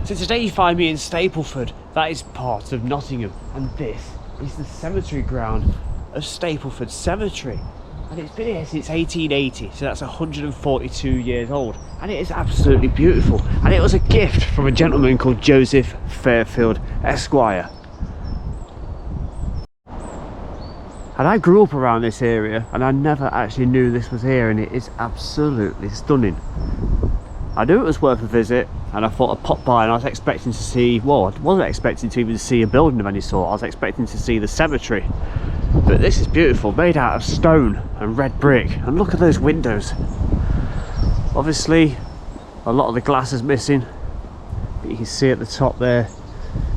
So today you find me in Stapleford, that is part of Nottingham, and this is the cemetery ground of Stapleford Cemetery. And it's been here since 1880, so that's 142 years old, and it is absolutely beautiful. And it was a gift from a gentleman called Joseph Fairfield Esquire. And I grew up around this area, and I never actually knew this was here, and it is absolutely stunning. I knew it was worth a visit, and I thought I'd pop by, and I was expecting to see, well, I wasn't expecting to even see a building of any sort. I was expecting to see the cemetery. But this is beautiful, made out of stone and red brick, and look at those windows. Obviously a lot of the glass is missing, but you can see at the top there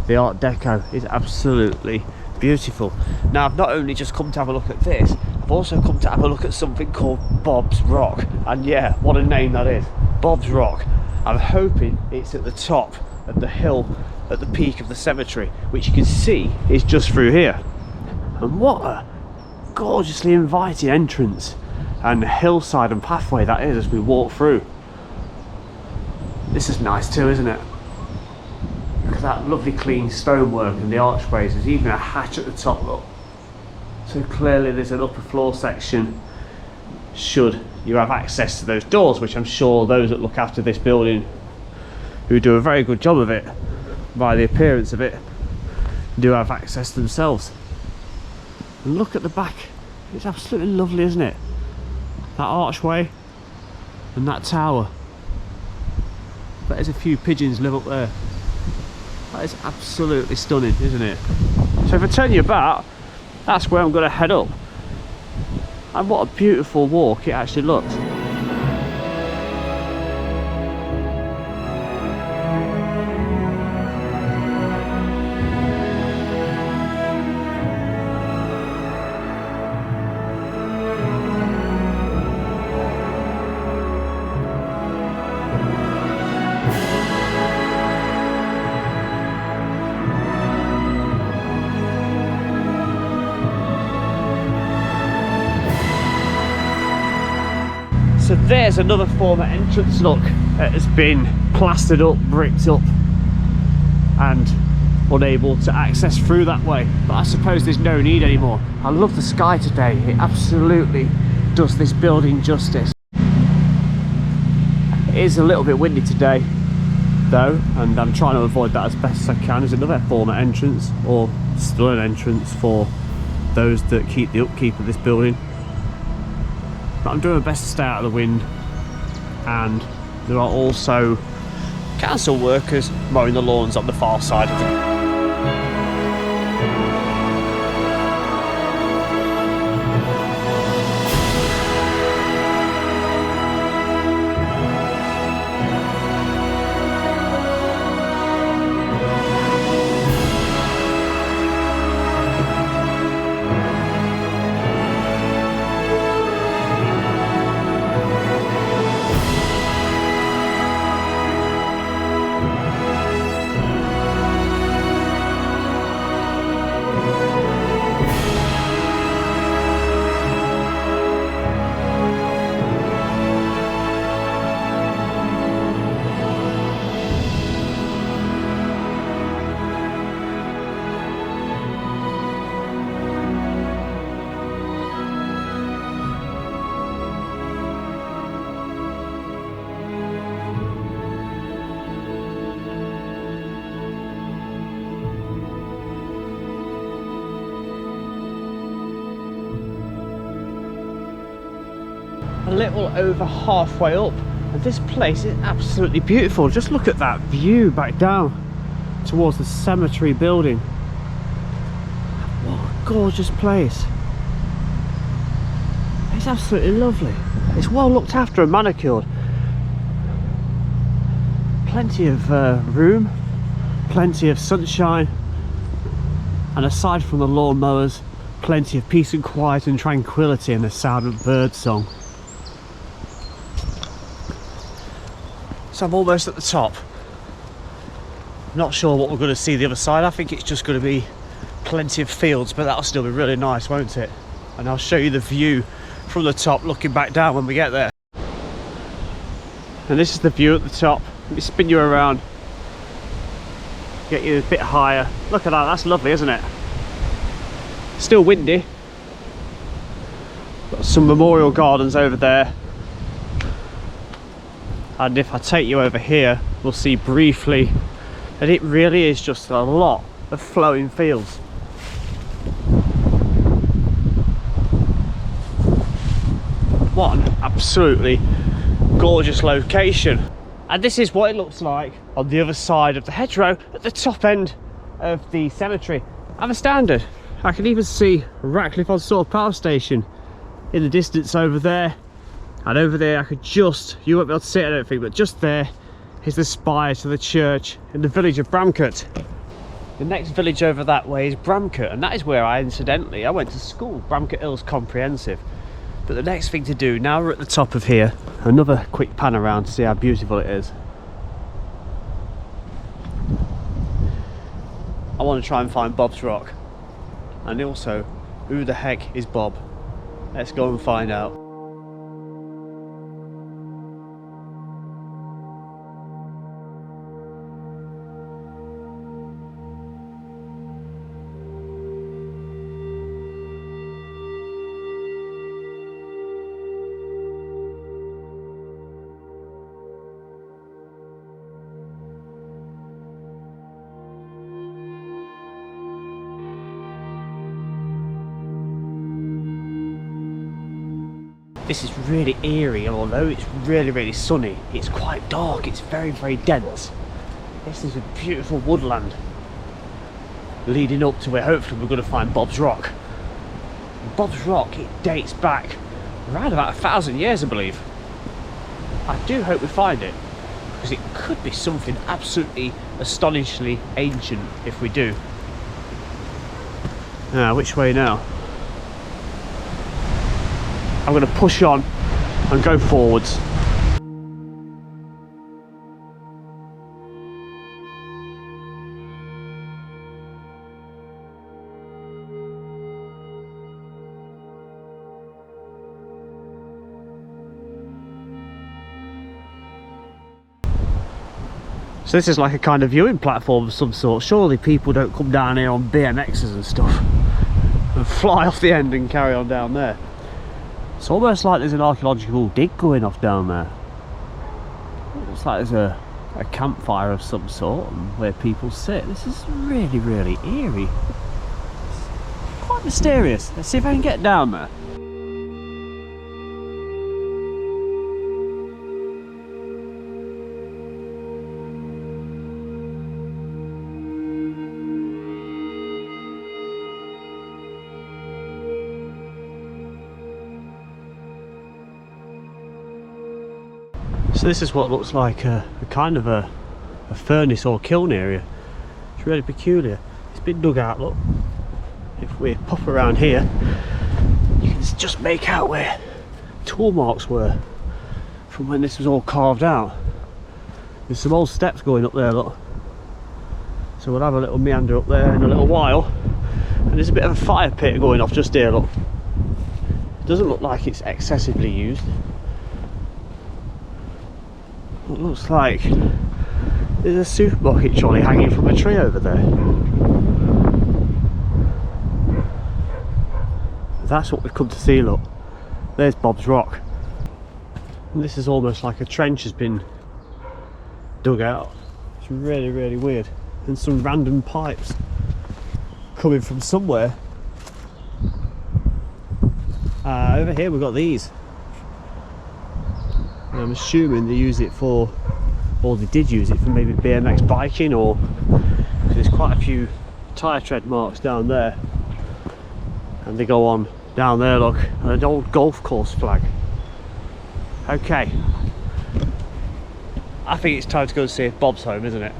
the Art Deco is absolutely beautiful. Now I've not only just come to have a look at this, I've also come to have a look at something called Bob's Rock, and yeah, what a name that is, Bob's Rock. I'm hoping it's at the top of the hill at the peak of the cemetery, which you can see is just through here. And what a gorgeously inviting entrance and hillside and pathway that is as we walk through. This is nice too, isn't it? Look at that lovely clean stonework and the archways. There's even a hatch at the top, look. So clearly there's an upper floor section should you have access to those doors, which I'm sure those that look after this building, who do a very good job of it by the appearance of it, do have access to themselves. And look at the back, it's absolutely lovely, isn't it? That archway and that tower. There's a few pigeons live up there. That is absolutely stunning, isn't it? So if I turn you about, that's where I'm going to head up. And what a beautiful walk it actually looks. So there's another former entrance, look, it has been plastered up, bricked up and unable to access through that way, but I suppose there's no need anymore. I love the sky today, it absolutely does this building justice. It is a little bit windy today though, and I'm trying to avoid that as best as I can. There's another former entrance, or still an entrance for those that keep the upkeep of this building. But I'm doing my best to stay out of the wind, and there are also council workers mowing the lawns on the far side of the a little over halfway up, and this place is absolutely beautiful. Just look at that view back down towards the cemetery building. What a gorgeous place. It's absolutely lovely. It's well looked after and manicured. Plenty of room, plenty of sunshine, and aside from the lawn mowers, plenty of peace and quiet and tranquility and the sound of bird song. So I'm almost at the top. Not sure what we're going to see the other side. I think it's just going to be plenty of fields, but that'll still be really nice, won't it? And I'll show you the view from the top looking back down when we get there. And this is the view at the top. Let me spin you around, get you a bit higher. Look at that, that's lovely, isn't it? Still windy. Got some memorial gardens over there. And if I take you over here, we'll see briefly that it really is just a lot of flowing fields. What an absolutely gorgeous location. And this is what it looks like on the other side of the hedgerow at the top end of the cemetery. I'm astounded. I can even see Ratcliffe-on-Soar power station in the distance over there. And over there I could just, you won't be able to see it I don't think, but just there is the spire to the church in the village of Bramcote. The next village over that way is Bramcote, and that is where I went to school, Bramcote Hills Comprehensive. But the next thing to do, now we're at the top of here, another quick pan around to see how beautiful it is. I want to try and find Bob's Rock. And also, who the heck is Bob? Let's go and find out. This is really eerie, although it's really sunny. It's quite dark, it's very dense. This is a beautiful woodland leading up to where hopefully we're going to find Bob's Rock. Bob's Rock, it dates back around about 1,000 years, I believe. I do hope we find it, because it could be something absolutely astonishingly ancient if we do. Now, which way now? I'm going to push on and go forwards. So this is like a kind of viewing platform of some sort. Surely people don't come down here on BMXs and stuff and fly off the end and carry on down there. It's almost like there's an archaeological dig going off down there. It looks like there's a campfire of some sort and where people sit. This is really eerie. It's quite mysterious. Let's see if I can get down there. So this is what looks like a kind of a furnace or kiln area. It's really peculiar. It's been dug out, look. If we pop around here, you can just make out where tool marks were from when this was all carved out. There's some old steps going up there, look. So we'll have a little meander up there in a little while. And there's a bit of a fire pit going off just here, look. It doesn't look like it's excessively used. It looks like there's a supermarket trolley hanging from a tree over there. That's what we've come to see, look. There's Bob's Rock. And this is almost like a trench has been dug out. It's really weird. And some random pipes coming from somewhere. Over here we've got these. And I'm assuming they use it for, or they did use it for maybe BMX biking, or there's quite a few tyre tread marks down there. And they go on down there, look, and an old golf course flag. Okay, I think it's time to go and see if Bob's home, isn't it?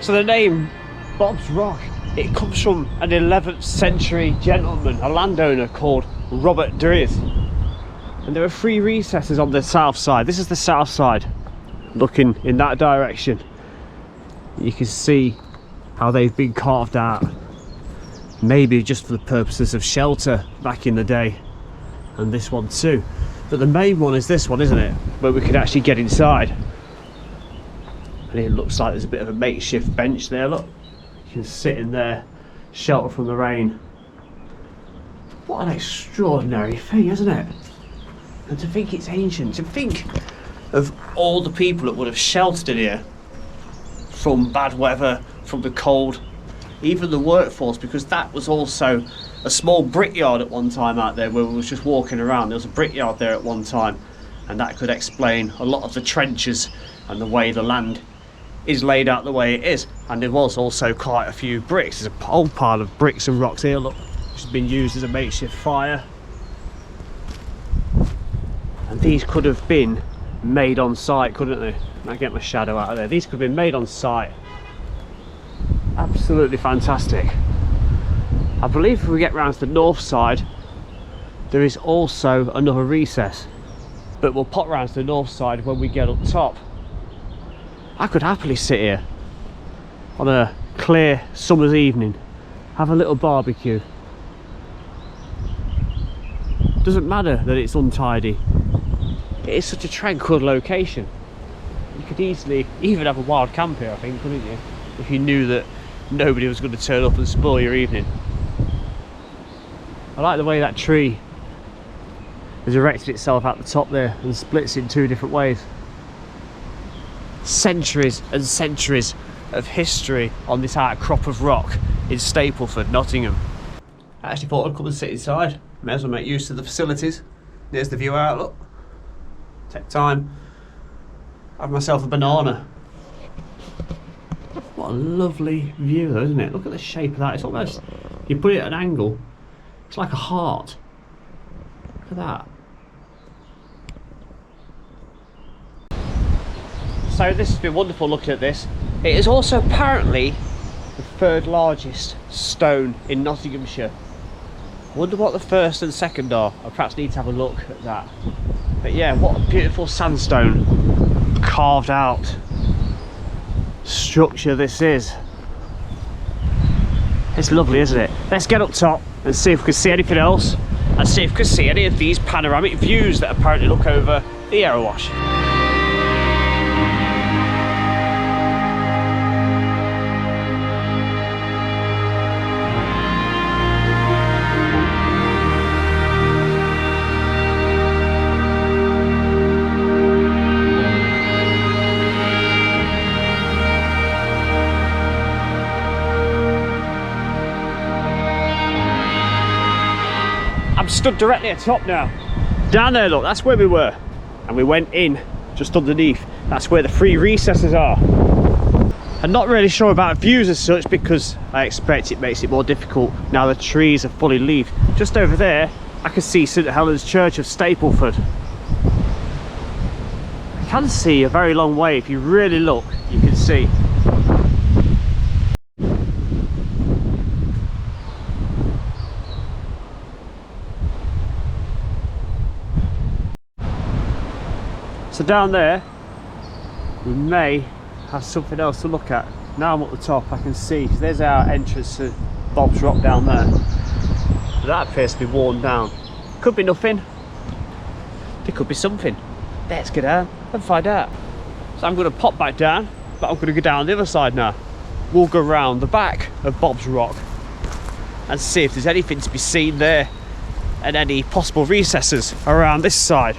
So the name Bob's Rock, it comes from an 11th century gentleman, a landowner called Robert Driz. And there are 3 recesses on the south side. This is the south side, looking in that direction. You can see how they've been carved out, maybe just for the purposes of shelter back in the day. And this one too. But the main one is this one, isn't it? Where we can actually get inside. And it looks like there's a bit of a makeshift bench there, look. You can sit in there, shelter from the rain. What an extraordinary thing, isn't it? And to think it's ancient, to think of all the people that would have sheltered in here from bad weather, from the cold, even the workforce, because that was also a small brickyard at one time out there where we was just walking around. There was a brickyard there at one time, and that could explain a lot of the trenches and the way the land is laid out the way it is. And there was also quite a few bricks. There's a whole pile of bricks and rocks here, look, which has been used as a makeshift fire. And these could have been made on site, couldn't they? I get my shadow out of there. These could have been made on site. Absolutely fantastic. I believe if we get round to the north side, there is also another recess, but we'll pop round to the north side when we get up top. I could happily sit here on a clear summer's evening, have a little barbecue. Doesn't matter that it's untidy. It is such a tranquil location. You could easily even have a wild camp here, I think, couldn't you? If you knew that nobody was going to turn up and spoil your evening. I like the way that tree has erected itself at the top there and splits in 2 different ways. Centuries and centuries of history on this outcrop of rock in Stapleford, Nottingham. I actually thought I'd come and sit inside. May as well make use of the facilities. There's the view out, look. Take time, have myself a banana. What a lovely view though, isn't it? Look at the shape of that. It's almost, you put it at an angle, it's like a heart. Look at that. So this has been wonderful looking at this. It is also apparently the 3rd largest stone in Nottinghamshire. I wonder what the 1st and 2nd are. I perhaps need to have a look at that. But yeah, what a beautiful sandstone carved out structure this is. It's lovely, isn't it? Let's get up top and see if we can see anything else, and see if we can see any of these panoramic views that apparently look over the Aerowash. I'm stood directly atop now. Down there, look, that's where we were. And we went in just underneath. That's where the 3 recesses are. I'm not really sure about views as such, because I expect it makes it more difficult now the trees are fully leaved. Just over there, I can see St Helen's Church of Stapleford. I can see a very long way. If you really look, you can see. So down there, we may have something else to look at. Now I'm up the top, I can see, because there's our entrance to Bob's Rock down there. But that appears to be worn down. Could be nothing. There could be something. Let's get down and find out. So I'm going to pop back down, but I'm going to go down the other side now. we'll go round the back of Bob's Rock and see if there's anything to be seen there and any possible recesses around this side.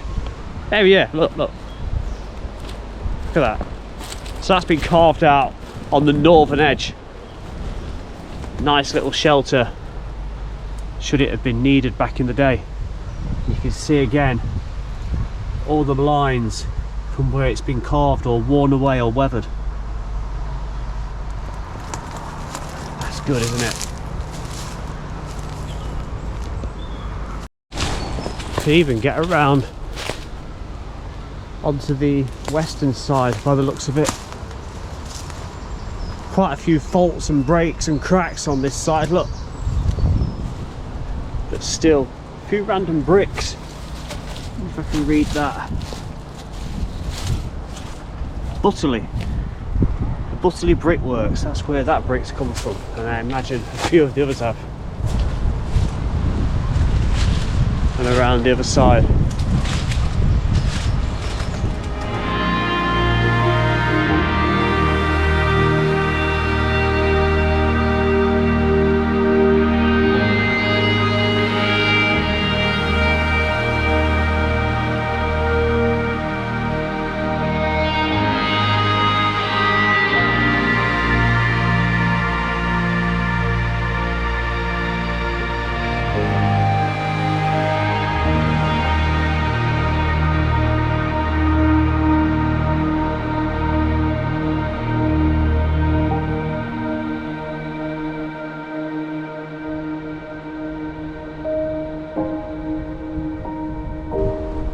Oh yeah, look, look. Look at that. So that's been carved out on the northern edge. Nice little shelter, should it have been needed back in the day. You can see again all the lines from where it's been carved or worn away or weathered. That's good, isn't it? To even get around onto the western side by the looks of it. Quite a few faults and breaks and cracks on this side, look. But still, a few random bricks. If I can read that. Butterley Brickworks, that's where that brick's come from, and I imagine a few of the others have. And around the other side.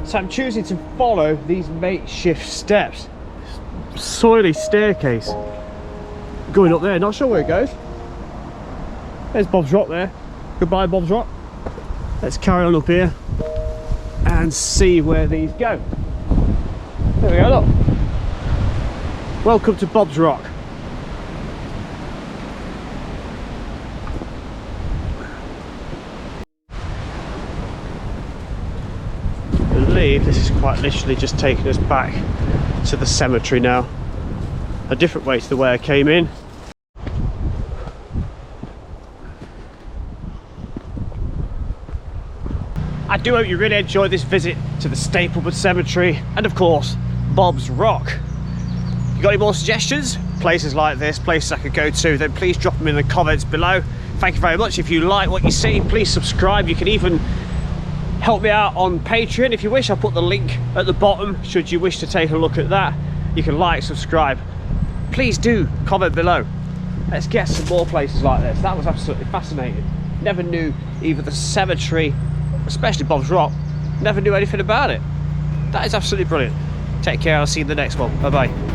So I'm choosing to follow these makeshift steps. Soily staircase going up there, not sure where it goes. There's Bob's Rock there. Goodbye Bob's Rock. Let's carry on up here and see where these go. There we go, look. Welcome to Bob's Rock. I believe this is quite literally just taking us back to the cemetery now. A different way to the way I came in. I do hope you really enjoyed this visit to the Stapleford Cemetery and of course Bob's Rock. If you got any more suggestions, places like this, places I could go to, then please drop them in the comments below. Thank you very much. If you like what you see, please subscribe. You can even help me out on Patreon if you wish. I'll put the link at the bottom should you wish to take a look at that. You can like, subscribe. Please do comment below. Let's get some more places like this. That was absolutely fascinating. Never knew either the cemetery, especially Bob's Rock, never knew anything about it. That is absolutely brilliant. Take care, I'll see you in the next one. Bye bye.